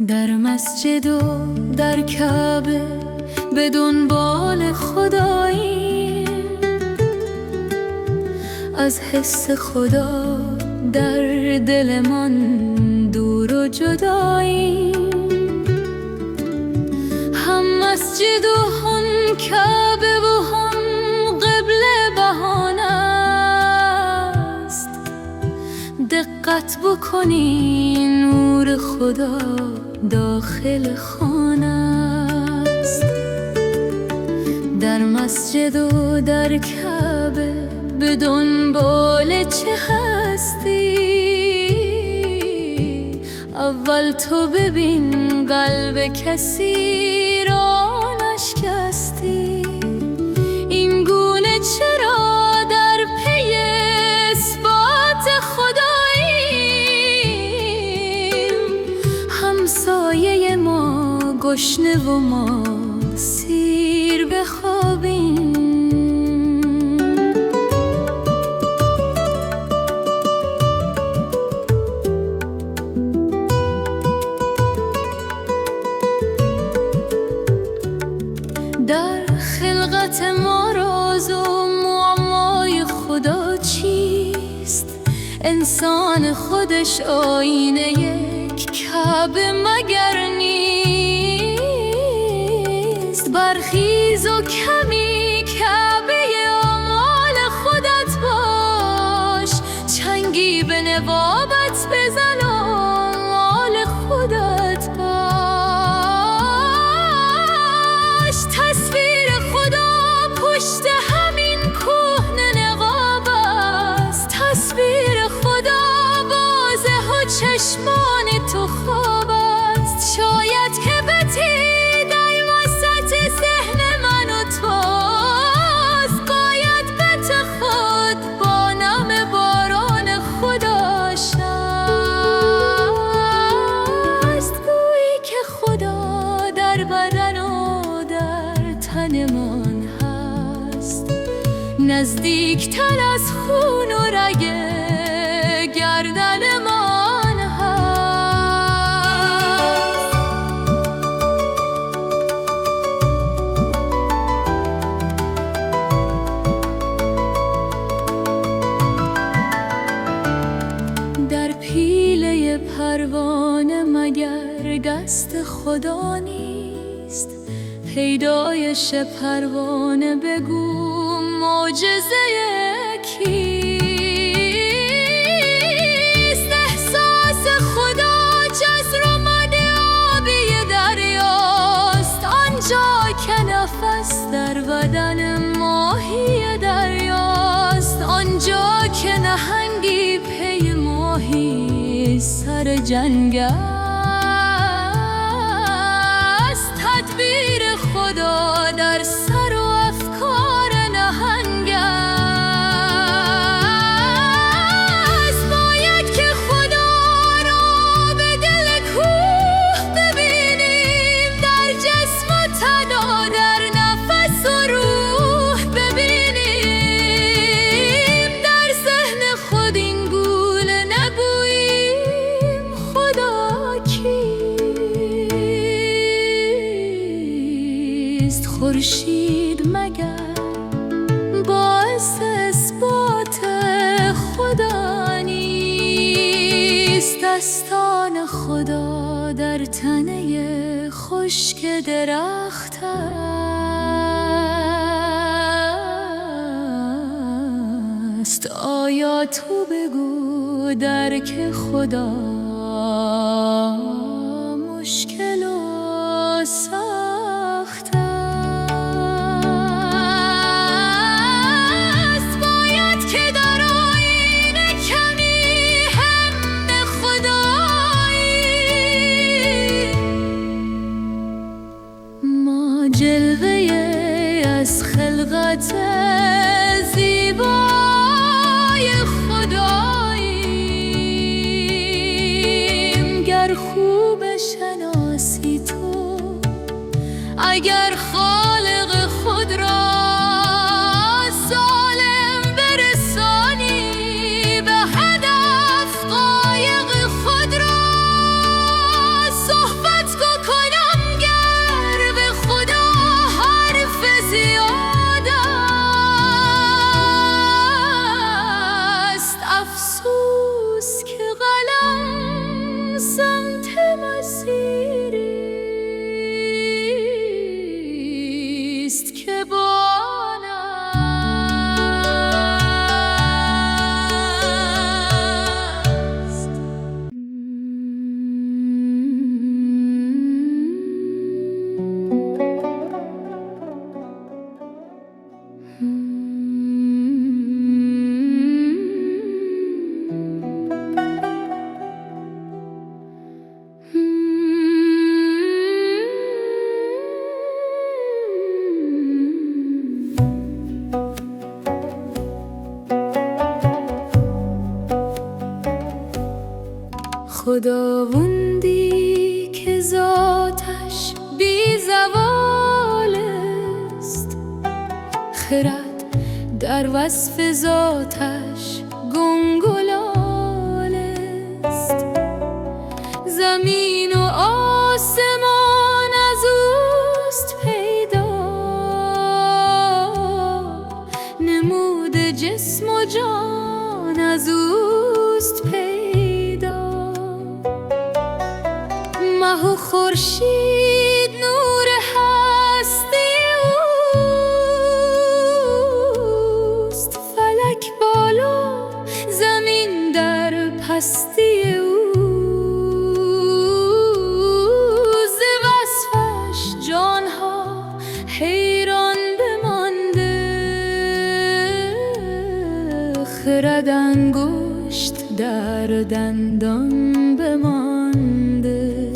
در مسجد و در کعبه به دنبال خدایی، از حس خدا در دلمان دور و جدایی. هم مسجد و هم کعبه و هم قبله بهانه است. دقت بکنین نور خدا داخل خانه است. در مسجد و در کعبه به دنبال چه هستی؟ اول تو ببین قلب کسی را نشکستی. این گونه چرا در پی اثبات خداییم؟ همسایه ما گشنه و ما سیر بخوابیم. در خلقت ما راز و معمای خدا چیست؟ انسان خودش آینه یک کعبه مگر نیست؟ برخیز و کمی کعبه آمال خودت باش، چنگی به نوابت بزن و مال خودت باش. تصویر خدا پشت همین کهنه نقاب است. تصویر خدا واضح و چشمان تو خواب است. شاید که بتی در وسط ذهن من و توست. باید بت خود با نم باران خدا شست. گویی که خدا در بدن و تنمان هست، نزدیکتر از خون و رگ گردنمان هست. در پیله پروانه مگر دست خدا نیست؟ پیدایش پروانه بگو معجزه کیست؟ احساس خدا جزر و مد آبی دریاست. آنجا که نفس در بدن ماهی دریاست. آنجا که نهنگی پی ماهی سر جنگ است. تدبیر خدا در سر و افکار نهنگ است. باید که خدا را به دل کوه ببینیم، در جسم و تن و در نفس و روح ببینیم. در ذهن خود این گونه نگوییم خدا کیست؟ خورشید مگر باعث اثبات خدا نیست؟ دستان خدا در تنه خشک درخت است. آیا تو بگو درک خدا مشکل و سخت است؟ باید که در آینه کمی هم به خدایی. ما جلوه از خلقت زیبای خداییم. گر خوب شناسی تو، اگر خالق خود را سالم برسانی به هدف، قایق خود را صحبت مسیریست که با خداوندی که ذاتش بی زوال است، خرد در وصف ذاتش گنگ و لال است. زمین و آسمان از اوست پیدا، نمود جسم و جان از اوست پیدا. ماه و خورشید نور هستی اوست، فلک بالا زمین در پستی اوست. ز وصفش جانها حیران بمانده، خرد انگشت در دندان بمانده.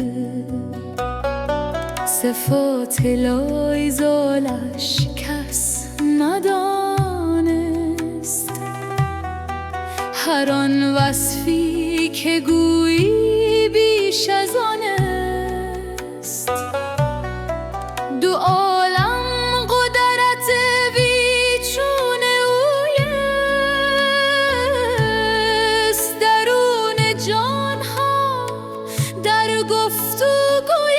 صفات لای زالش کس ندانست، هر آن وصفی که گویی بیش از آن است. دو عالم قدرت بیچون اویست، درون جانها در گفتگوی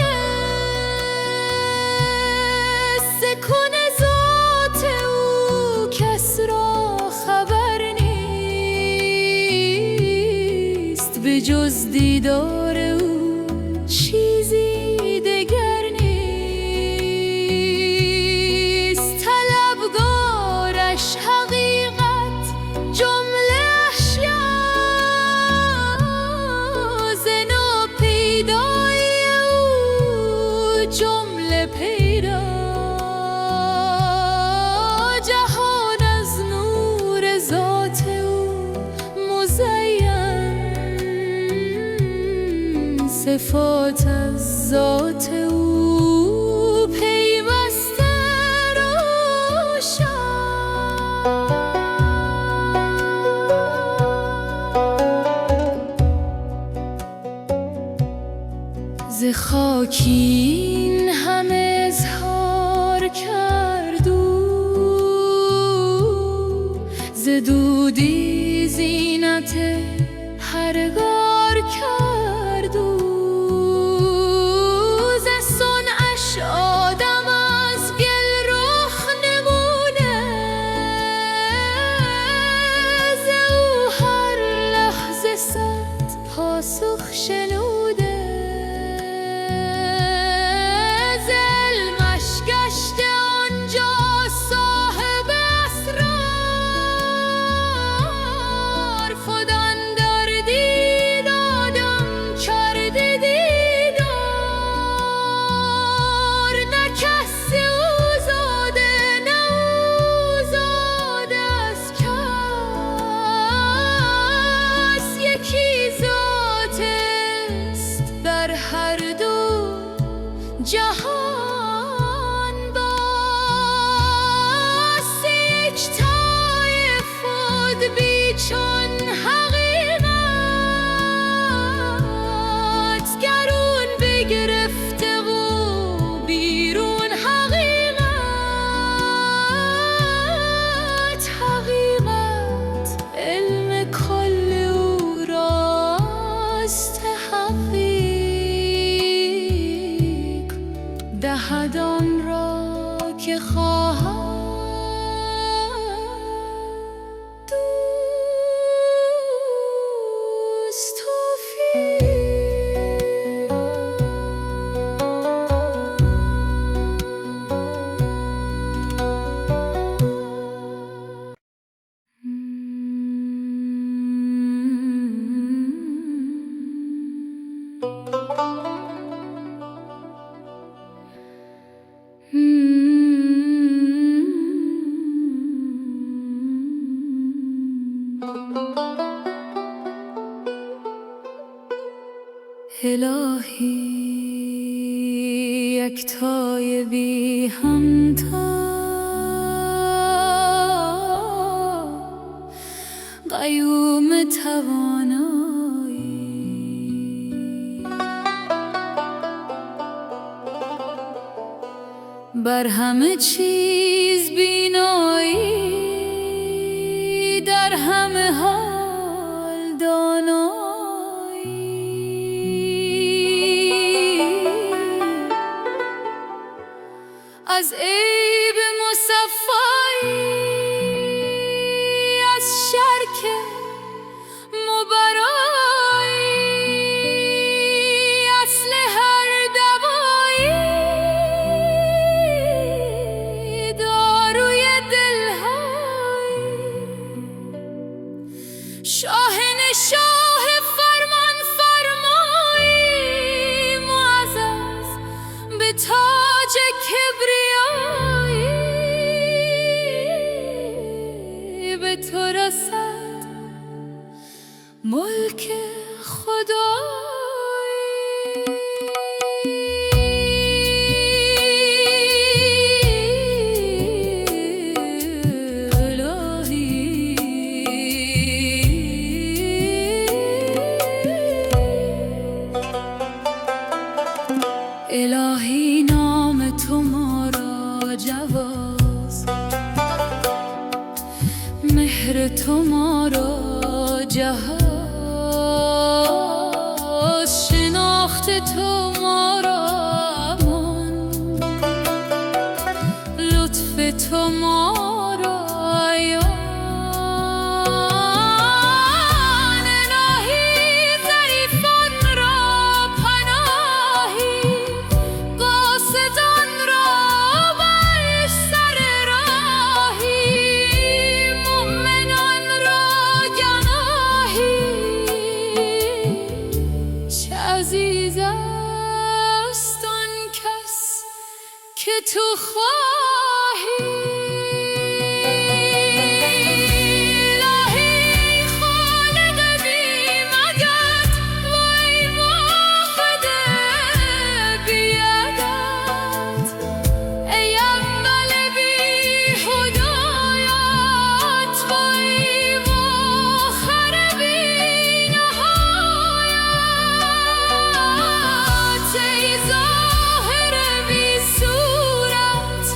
سکون ذات او کس را خبر نیست. به جز دیدار او چیزی دگر نیست. طلبگارش حقیقت جمله اشیا، ز ناپیدایی او جمله پیدا. جهان از نور ذات او مزین، صفات از ذات او پیوسته روشن. ز خاکی این همه اظهار کرد او، ز دودی زینت هرگار کرد او. ز صنعش آدم از گل رخ نمونه، ز او هر لحظه صد پاسخ شنوده. ز علمش گشته آنجا صاحب اسرار، خودان در دید آدم کرده دیدار. نه کسی او زاده نه او زاده از کس، یکی ذات است در هر دو جهان. باس یکتای خود بیچون حقیقت، گرون بگرفته و بیرون حقیقت. حقیقت علم کل او راست، حقیق دهد آن را که خواهد. دوست توفیق یکتای بی همتا، قیوم توانایی، بر همه چیز بینایی، در همه حال دانایی، از عیب مصفایی، از شرک مبرایی، اصل هر دوایی، داروی دلهایی، شاه فرمان فرمایی، معزز به تاج کبریایی، به تو رسد ملک خدایی. الهی نام تو ما را جواز، مهر تو ما را جهاز، شناخت تو ما را امان، لطف تو ما را عیان. الهی ضعیفان را پناهی، قاصدان را بر سر راهی، مؤمنان را گناهی، چه عزیز است آن کس که تو خواهی. الهی خالق بی مدد، وای واحد بی عدد، ای اول بی هدایت، وای آخر بی نهایت، ای ظاهر بی صورت،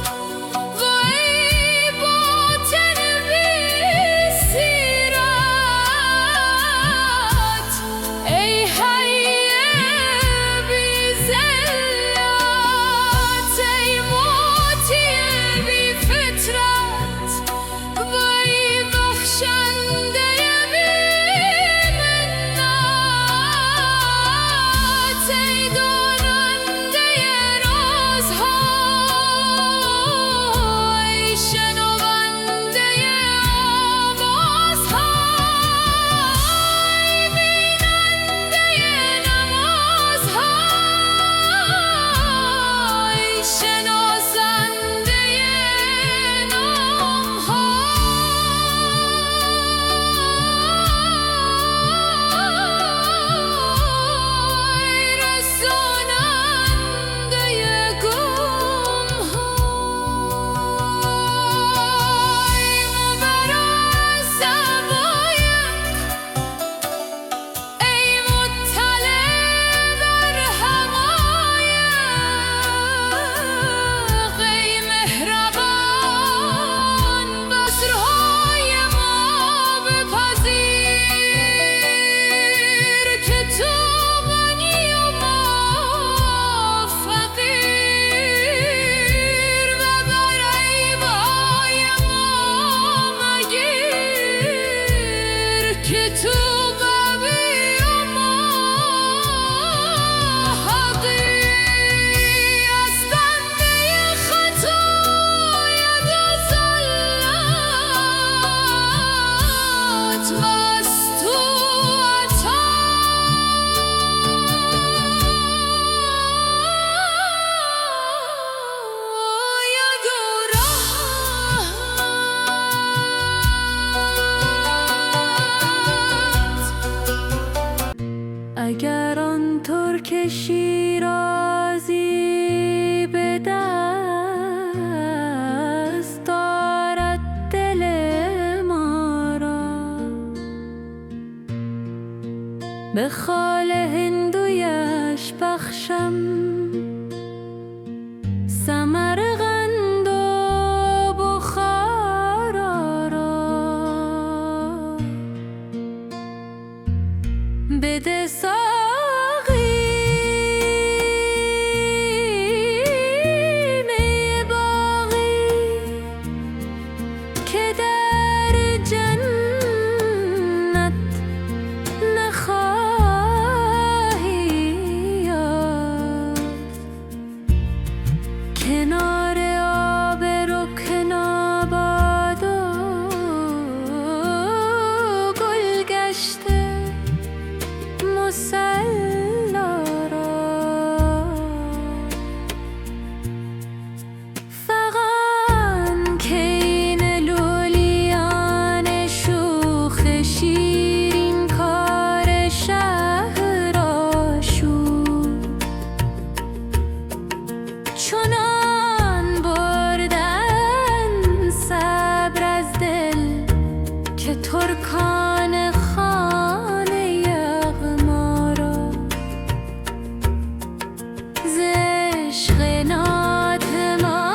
عشق ناتمام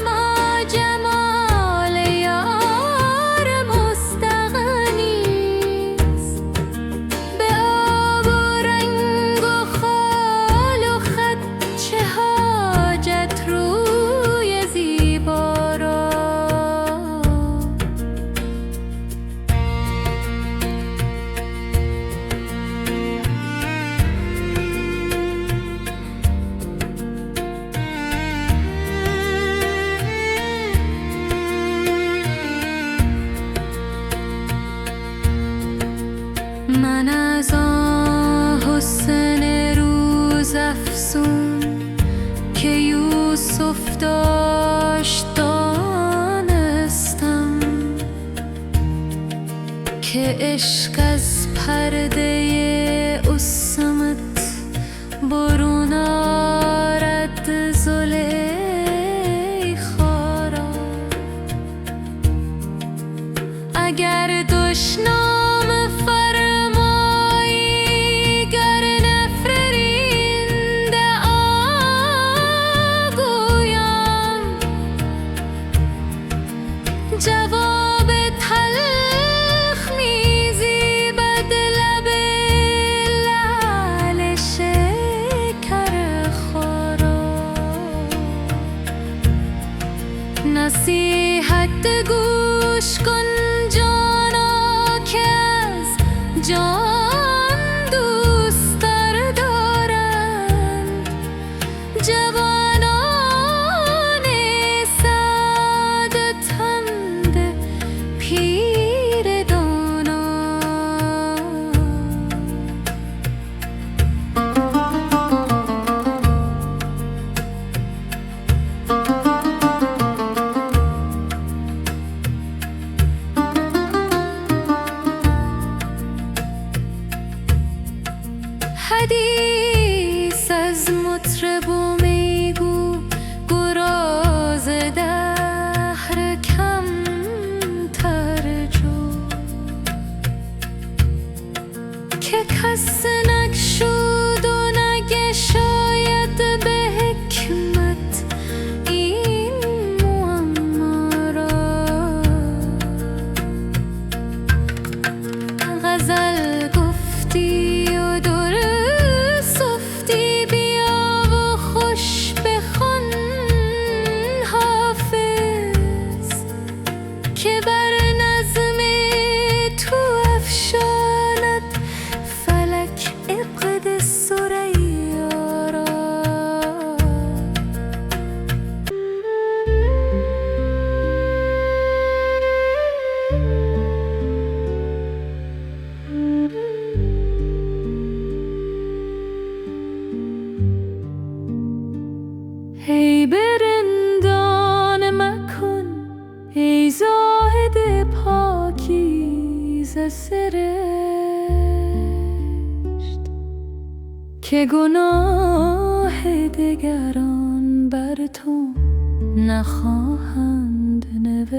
ما جمال یار مستغنیست. به آب و رنگ و خال و خط چه حاجت روی زیبا را. من از آن حسن روز افسون که یوسف داشت دانستم، که عشق از پرده عصمت برون آرد زلیخا را. اگر دشنام فرمایی گر نفرینده آگویم، جواب تلخ می‌زیبد لب لعل شکرخارا. نصیحت گوش کن جانا که از جان دوست‌تر دارند جوانان سعادتمند پیر دانا. حدیث از مطرب و میگو گراز دهر کمتر جو، که کس نگشود و نگشاید به حکمت این معما را. غزل گفتی و درست گفتی، بیا و خوش بخوان حافظ، که بر نظم تو افشاند فلک عقد ثریا را. ای برندان مکن ای زاهد پاکیزه سرشت، که گناه دگران بر تو نخواهند نوشت.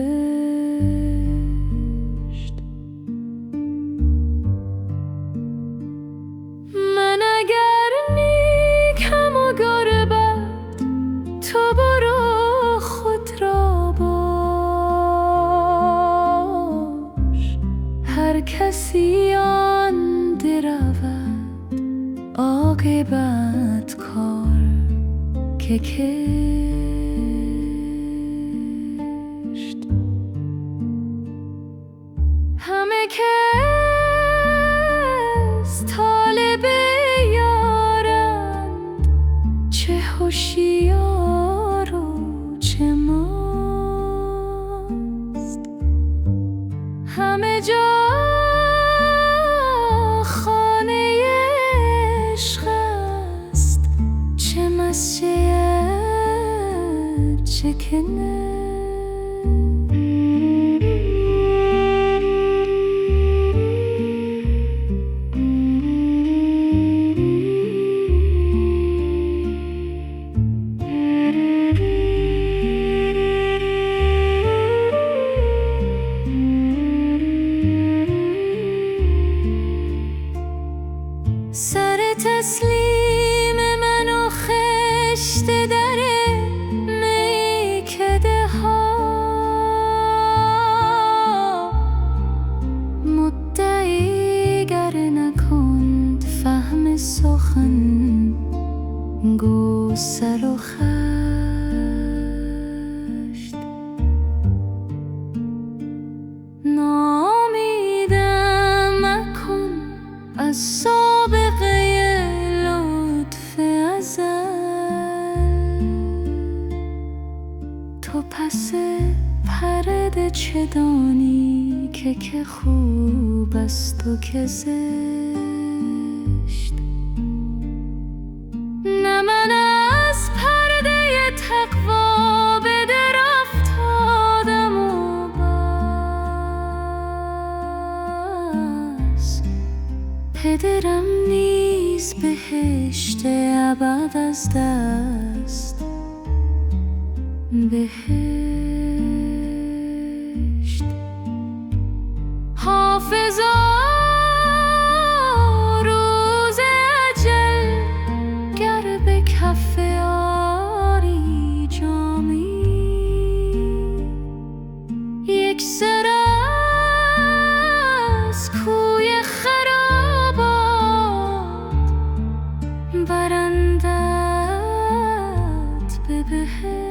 من اگر نیکم و گر بد تو برو خود را باش. هر کسی آن درود عاقبت کار که کشت. همه کس طالب یارند، چه هوشیار و چه مست. همه جا خانه عشق است، چه مسجد چه کنه. سر تسلیم من و خشت گو سر و خشت نامیدم مکن از سابقه لطف ازل تو پس پرده چه دانی که خوب است و که زشت نه من از پرده تقوا به در افتادم و بس پدرم نیز بهشت ابد از دست بهشت حافظا روز اجل گر به کف آری جامی یک سر از کوی خرابات برندت به بهشت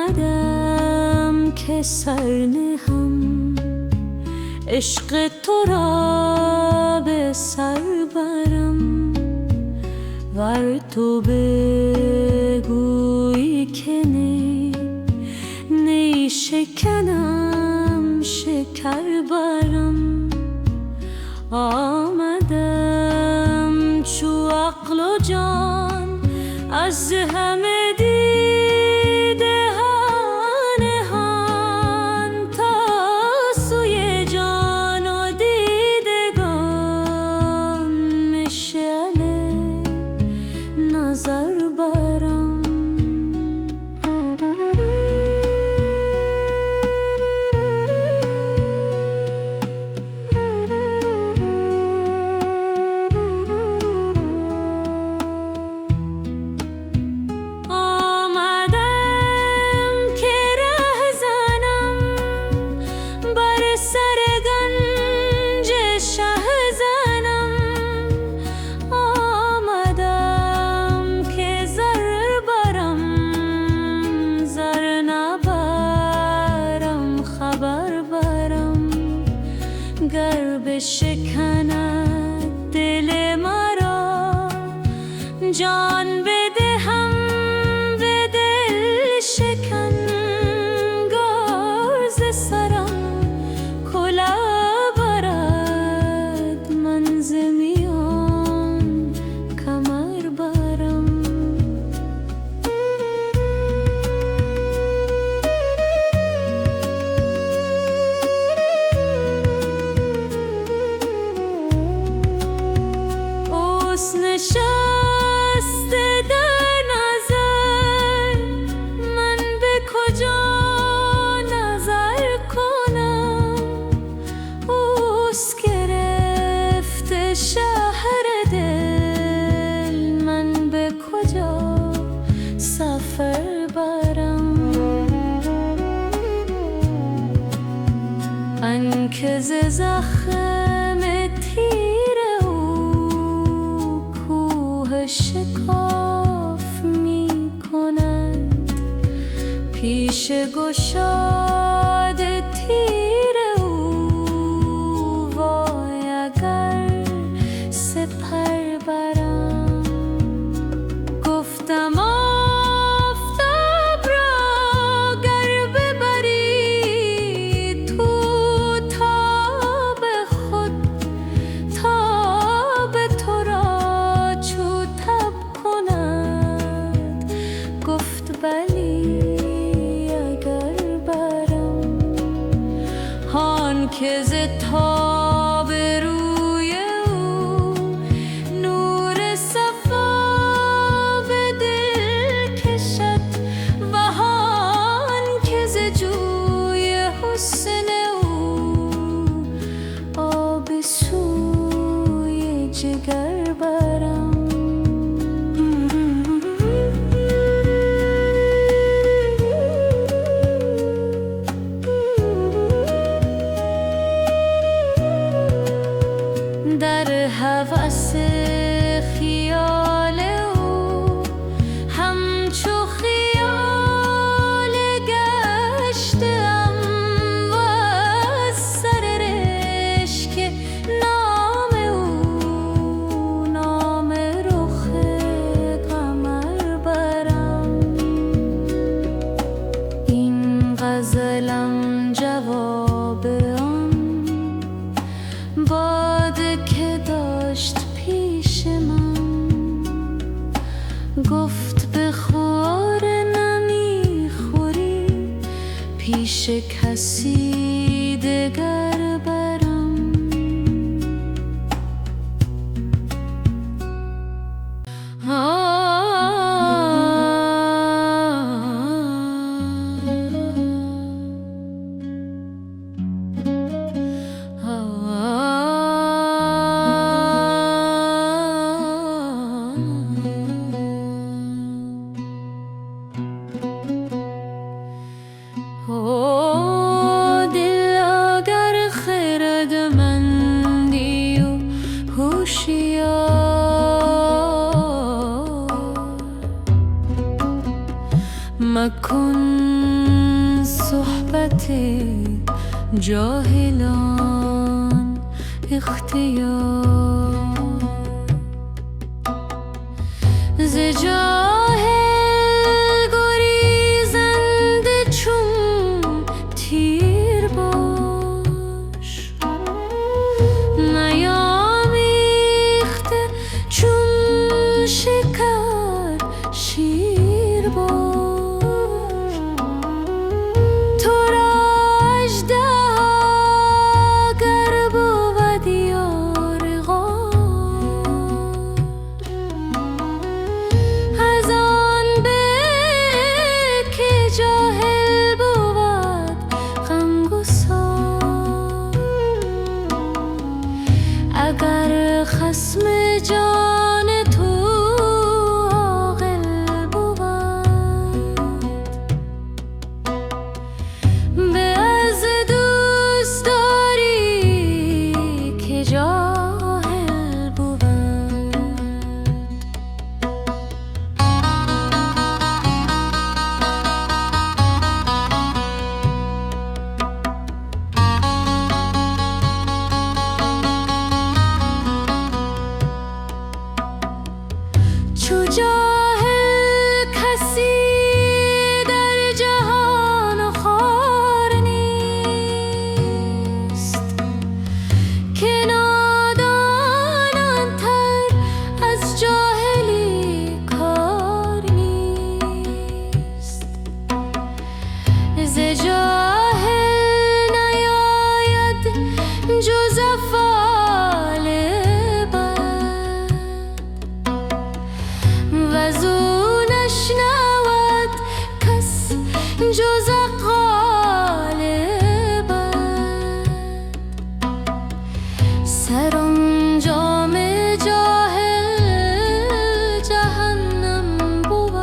آمدم که سر نهم عشق تو را به سر برم ور تو بگویی که نی شکنم شکر برم آمدم چو عقل و جان از همه نظر برم آمدم که ره زنم بر سر گنج شه زنم گر بشکند دل مرا جان بدهم به دل شکن گار ز سرم کله برد من ز میان کمر برم نشسته در نظر من به کجا نظر کنم اوست گرفته شهر دل من به کجا سفر برم آنکه ز زخم تیر شکاف می کند پیش گشاد تیر او وای اگر سپر برم گفتم آفتاب را گر ببری تو تاب خود تاب تو را چو تب کند گفت بلی اگر برم پیش کسی دگر برم. دل اگر خردمندی و هوشیار، مکن صحبت جاهلان اختیار. ز جاهل گریزنده چون تیر باش، نیامیخته چون شکر شیر باش. تو را اژدها گر بود یار غار، از آن به که جاهل بود غمگسار. اگر خصم جان تو عاقل بود، به از دوست داری که جاهل بود. چو جاهل کسی در جهان خوار نیست، که نادانتر از جاهلی کار نیست. ز جاهل نیاید جز افعال بد، وزو نشنود کس جز اقوال بد. سرانجام جاهل جهنم بود،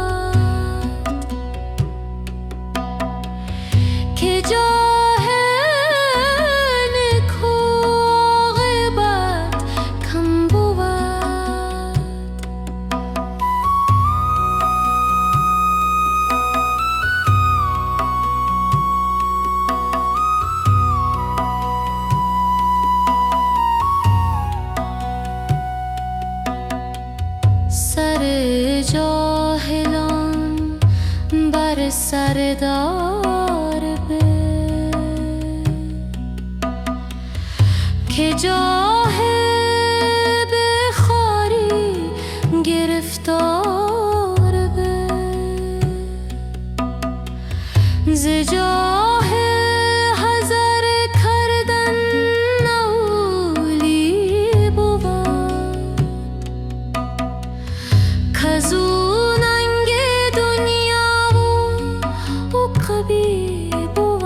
که جاهل نکو عاقبت کم بود. سر جاهلان بر سر دار به، که جاهل به خواری گرفتار به. ز جاهل حذر کردن اولی بود، کزو ننگ دنیا و عقبی بود.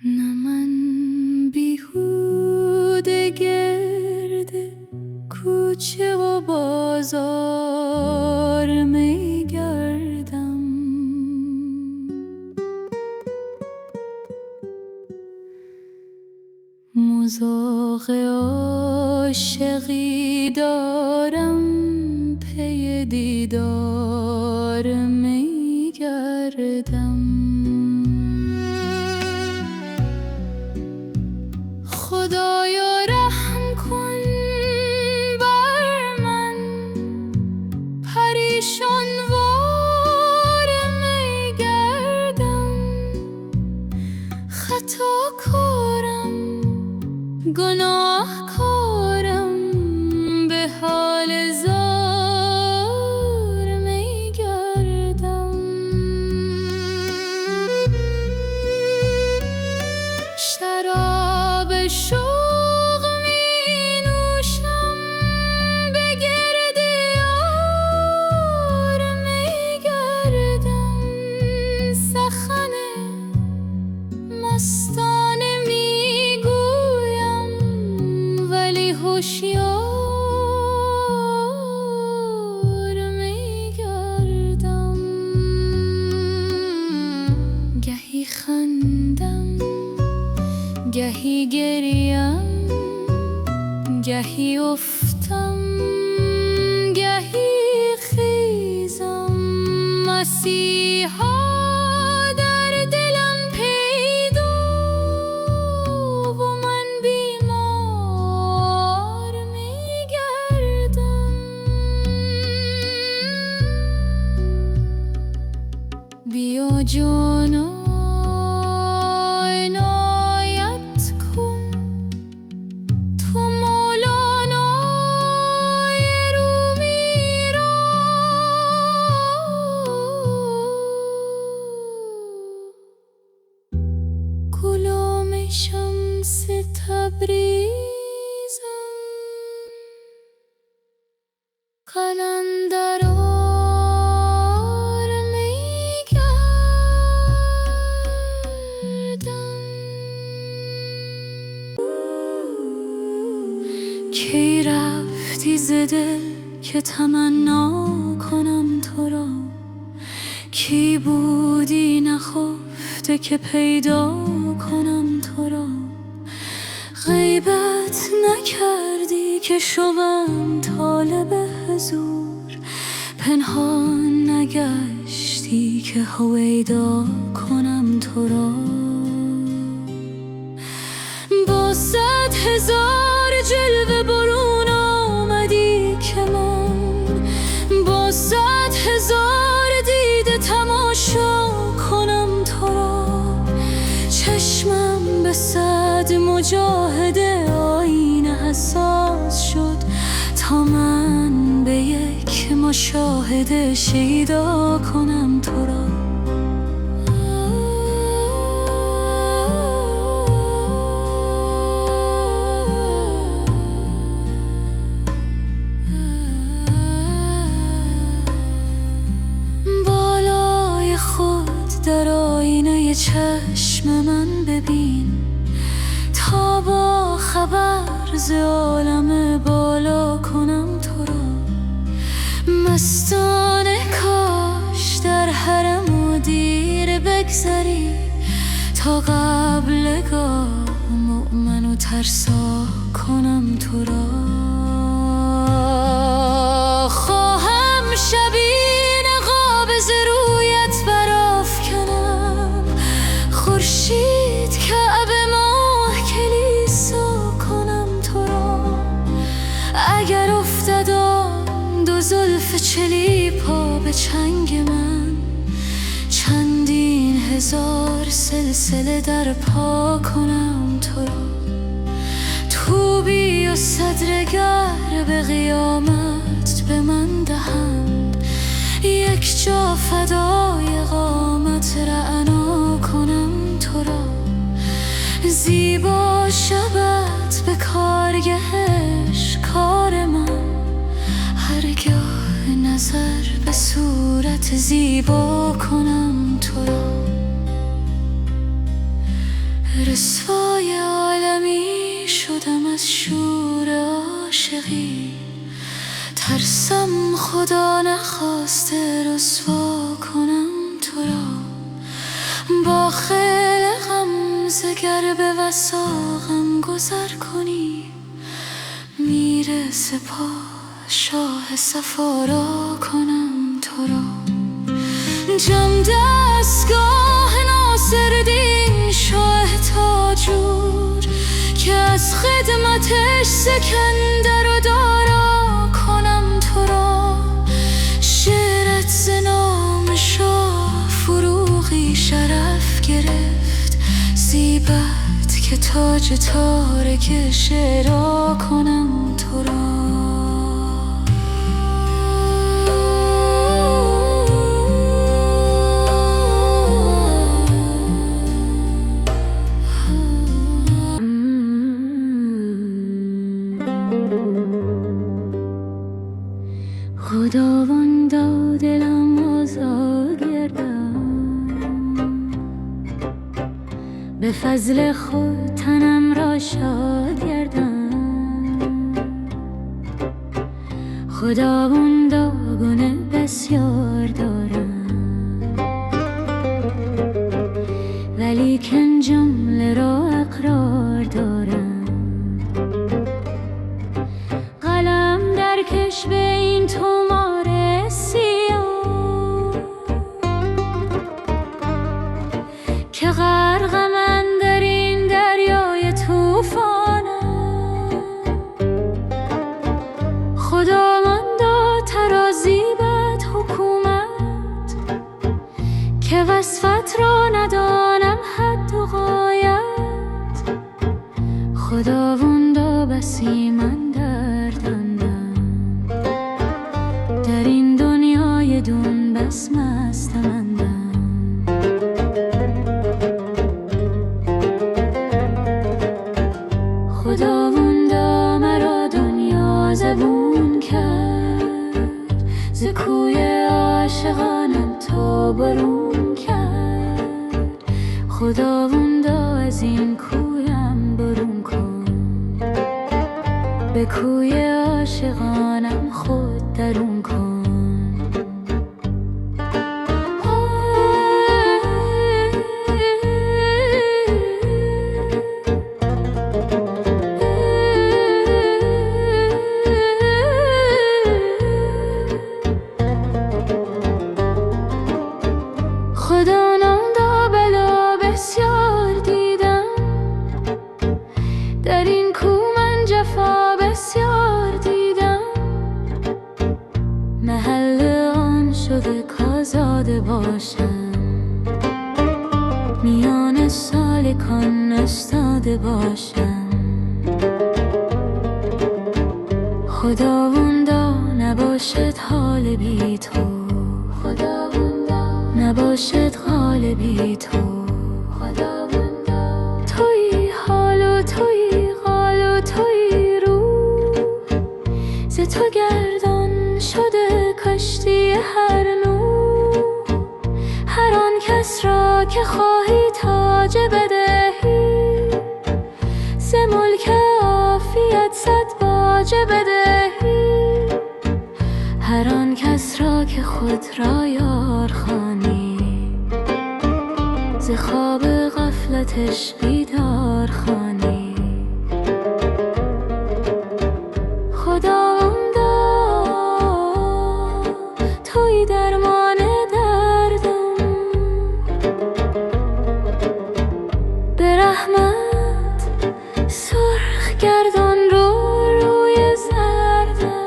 نه من بیهوده گرد کوچه و بازار می گردم، مذاق عاشقی دارم، پی دیدار می گردم. خدایا رحم کن بر من، گناهکارم به حال زار میگردم. شراب شوق می نوشم به گرد یار میگردم. سخن مستانه میگویم ولی هوشیار میگردم. گهی خندم گهی گریم، گهی افتم گهی خیزم. مسیحا در دلم پیدا و من بیمار میگردم. بیا جانا شمس تبریزم، قلندرار میگردم. کی رفتی ز دل که تمنا کنم تو را؟ کی بودی نخفته که پیدا کنم تو را؟ غیبت نکردی که شوم طالب حضور، پنهان نگشتی که هویدا کنم تو را. با 100,000 جلوه برون آمدی که من با 100,000 دیده تماشا کنم تو را. چشمم به 100 مجاهده آینه حساس شد تا من به یک مشاهده شیدا کنم تو را. بالای خود در آینه چشم من ببین تا با خبر ز عالم بالا کنم تو را. مستانه کاش در حرم و دیر بگذری تا قبل گاه مؤمن و ترسا کنم تو را. خواهم شبین قابض رویت برافکنم، خورشید کعبه ماه کلیسا کنم تو را. اگر افتد آن دو زلف چلیپا به چنگ من، چندین هزار سلسله در پا کنم تو را. توبی و صدرگر به قیامت به من دهند، یک جا فدای قامت رعنا کنم تو را. زیبا شود به کارگهش کار من، هرگاه نظر به صورت زیبا کنم تو را. رسوای عالمی شدم از شور عاشقی، ترسم خدا نخواسته رسوا کنم تو را. با خیل غمزه گر به وثاقم گذر کنی، میرسه شاه صفارا کنم تو را. جم دستگاه ناصرالدین شاه تاجور که از خدمتش سکندر و دارا کنم تو را. شعرت ز نام شاه فروغی شرف گرفت، زیبت که تاج تارک شعرا کنم تو را. خداوندا دلم آزاد گردم، به فضل خود تنم را شاد گردم. خداوندا گناه بسیار دارم، ولیکن جمله را اقرار دارم. قلم در کش به این طومار سیاه که غرق من در این دریای طوفانم. خداوندا ترازی بد حکومت که وصفت را ندانم حد و غایت. خداوندا بسی من درداندم، در این دنیای دون بس مستمندم. خداوندا مرا دنیا زبون کرد، ز کوی عاشقانم تو برون کرد. خداوندا از این کویم برون کن، به کوی عاشقانم خود درون کن. خدا نامدا بلا بسیار دیدم، در این کو من جفا بسیار دیدم. محل آن شده کآزاده باشم، میان سالکان استاده باشم. خداوندا نباشد حال بی تو، خداوندا نباشد حال بی تو. خداوندا تویی حال و تویی قال و تویی روح، ز تو گردان شده کشتی هر نوح. هر آن کس را که خواهی تاج بدهی، ز ملک عافیت صد باج بدهی. هر آن کس را که خود را یار خوانی، ز خواب غفلتش بیدار خوانی. خداوندا تویی درمان دردم، به رحمت سرخ گردان روی زردم.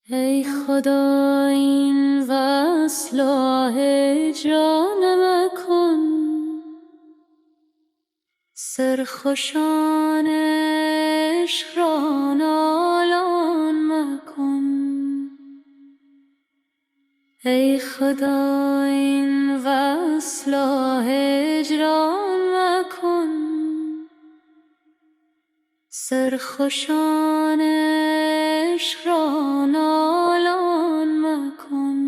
ای خدا این وصل و هجران مکن، سرخوشان عشق را نالان مکن. ای خدا این وصل و هجران مکن، سرخوشان عشق را نالان مکن.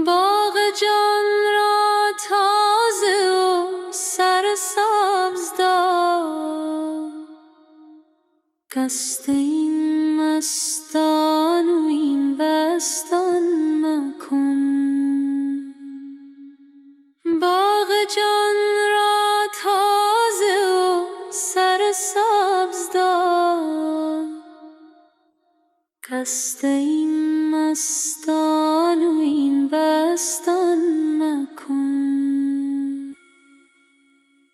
باغ جان را تازه و سرسبز دار، قصد این مستان و این بستان مکن. باغ جان را تازه و دست این مستان و این بستان مکن،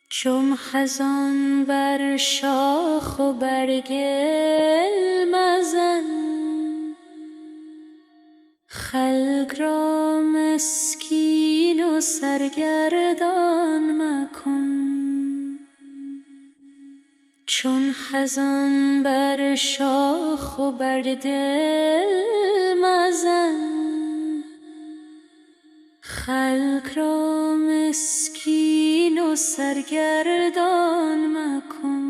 چون خزان بر شاخ و برگ مزن. خلق را مسکین و سرگردان مکن، چون خزان بر شاخ و بر دل مزن. خلق را مسکین و سرگردان مکن.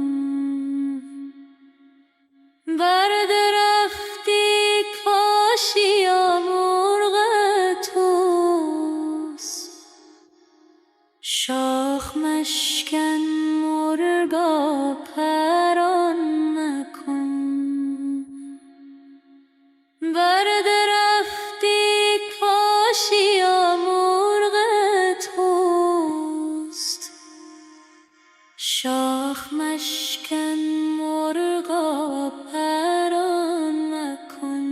بر درختی کاشیامرغ توست، شاخ مشکن مرغا پران مکن. بر درختی کاشیامرغ توست، شاخ مشکن مرغا پران مکن.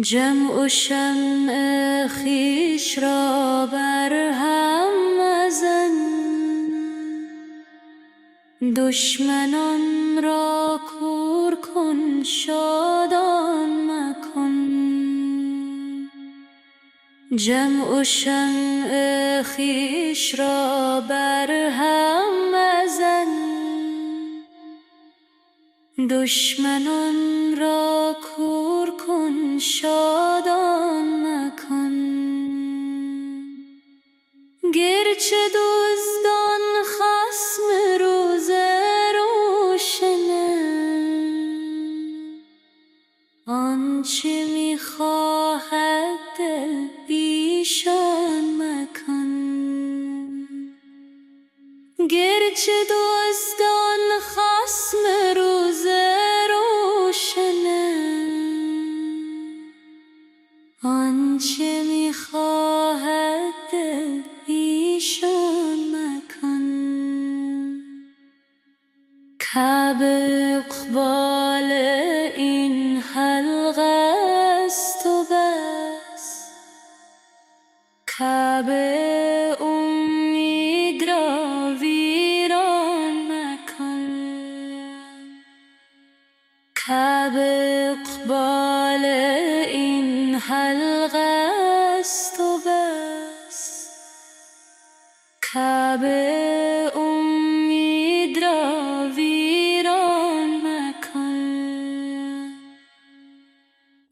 جمع و شمع خویش را بر هم مزن، دشمنان را کور کن شادان مکن. جمع و شمع خویش را بر هم مزن، دشمنان را کور کن شادان مکن. گرچه دزدان خصم روز روشنند، آنچه می‌خواهد دل بیشان مکن. گرچه دزدان خصم روز روشنند، آنچه می‌خواهد دل بیشان مکن. کعبه اقبال این حلقه است و بس، کعبه امید را ویران مکن. کعبه اقبال این حلقه است و بس، کعبه امید را ویران مکن.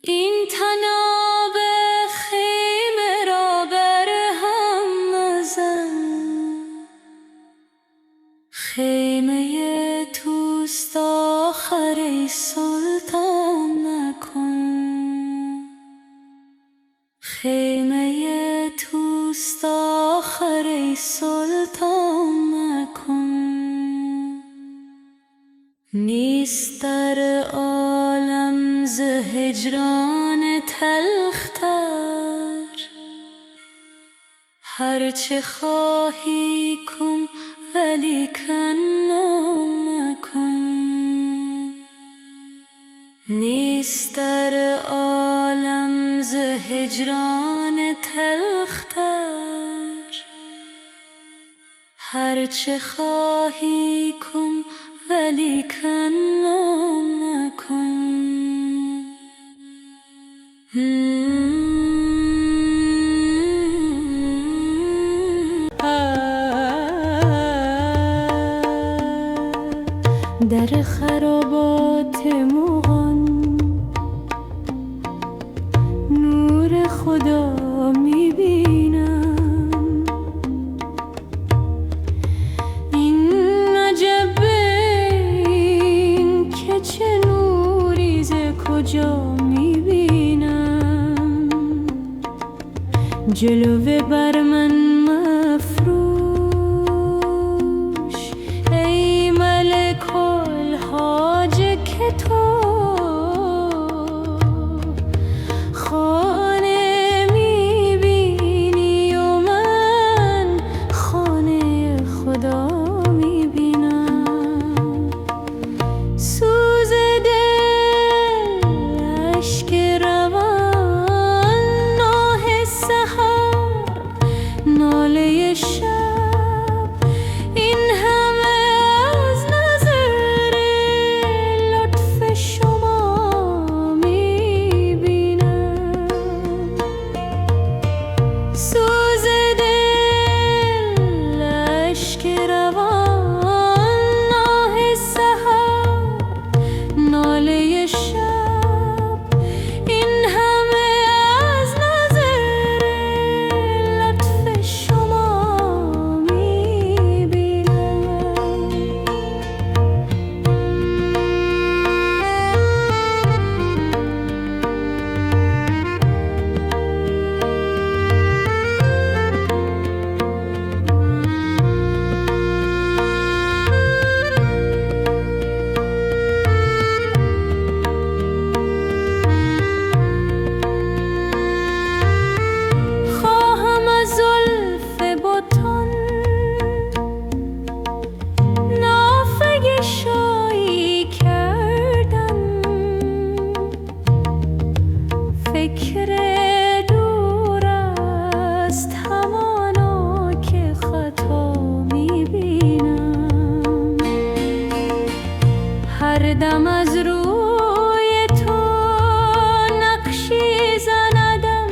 این طناب خیمه را بر هم مزن، خیمه توست آخر ای سلطان مکن. خیمه توست آخر ای سلطان مکن. نیست در عالم ز هجران تلختر، هرچه خواهی کن ولیکن نکن. نیست در عالم ز هجران تلختر، هرچه خواهی کن ولیکن نکن. در خرابات مغان نور خدا میبینم، این عجب این که چه نوری ز کجا میبینم. جلوه بر من مفروش ای ملک الحاج که تو خانه میبینی و من خانه خدا میبینم. سوز دل هر دم از روی تو نقشی زندم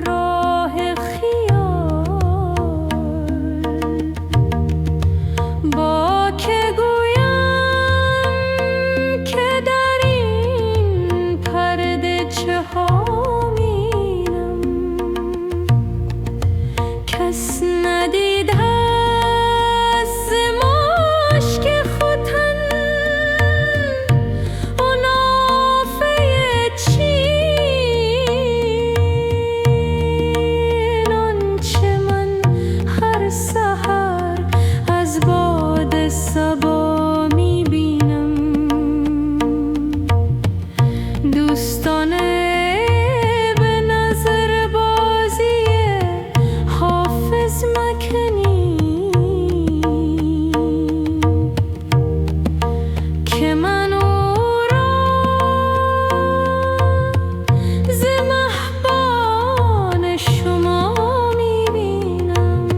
راه خیال. با که گویم که در این پرده چه ها بینم، کس ندیده است مشک ختن آن آفه چین. آنچه من هر سحر از باد صبا میبینم، دوستانه به نظر بازی حافظ مکنی که من او را ز مهبان شما میبینم.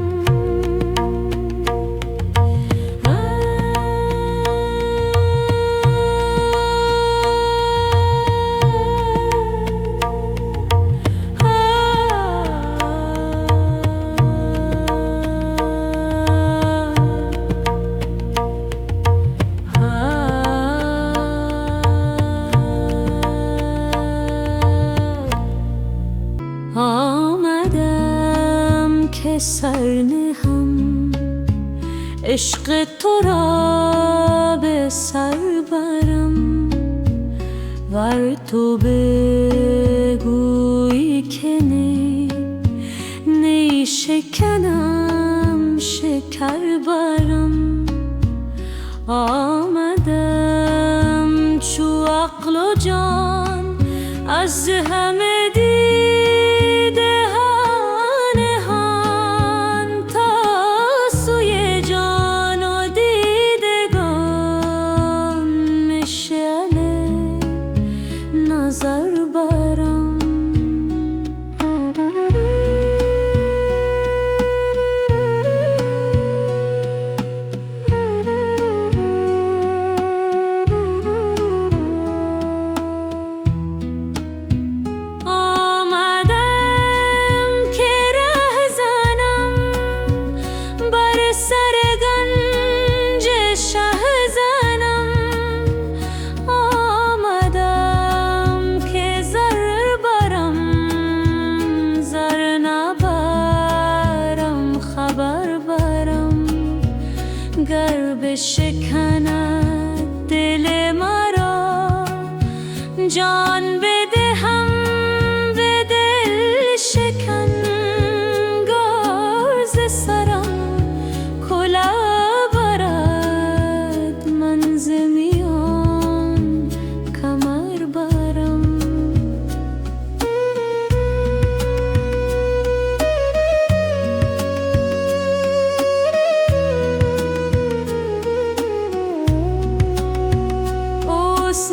آمدم که سر نهم، عشق تو را به سر برم، ور تو بگویی که نی شکنم شکر برم. آمدم چو عقل و جان از همه دیده نهان، تا سوی جان و دیدگان مشعل نظر برم. گر بشکند دل مرا جان بدهم به دل شکن، گار ز سرم کله برد من ز میان کمر برم.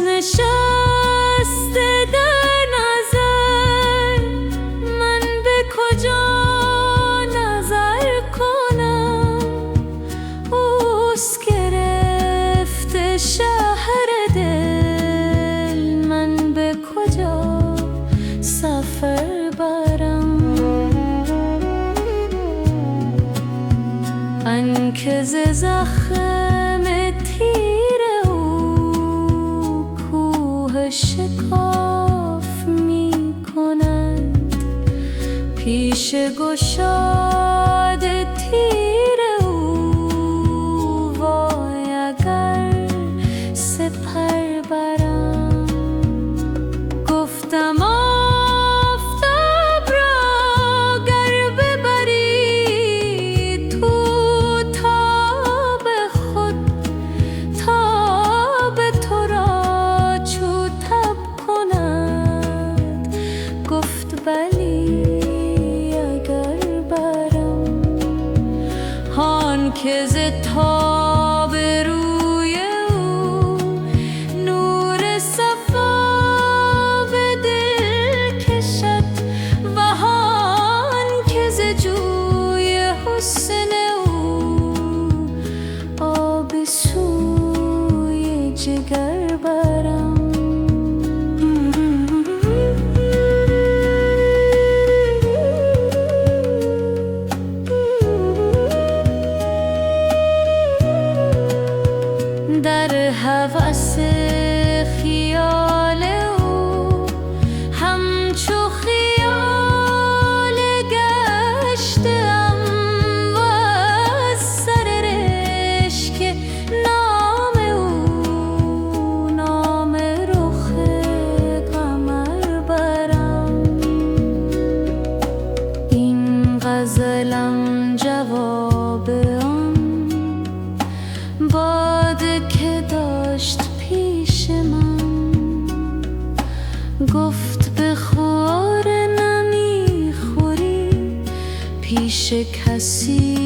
نشسته در نظر من به کجا نظر کنم، اوست گرفته شهر دل من به کجا سفر برم. آنکه ز زخم تیر شکاف می کند، پیش گشاد تیر او وای اگر سپر برم. گفتم آفتاب را گر ببری تو تاب خود، تاب تو را چو تب کند. گفت بلی اگر جگر برم. در هوس خیال او همچو خیال گشتم و از سر رشک نام او نام رخ قمر برم. این غزلم جواب آن باد که داشت پیش من، گفت بخور نمیخوری پیش کسی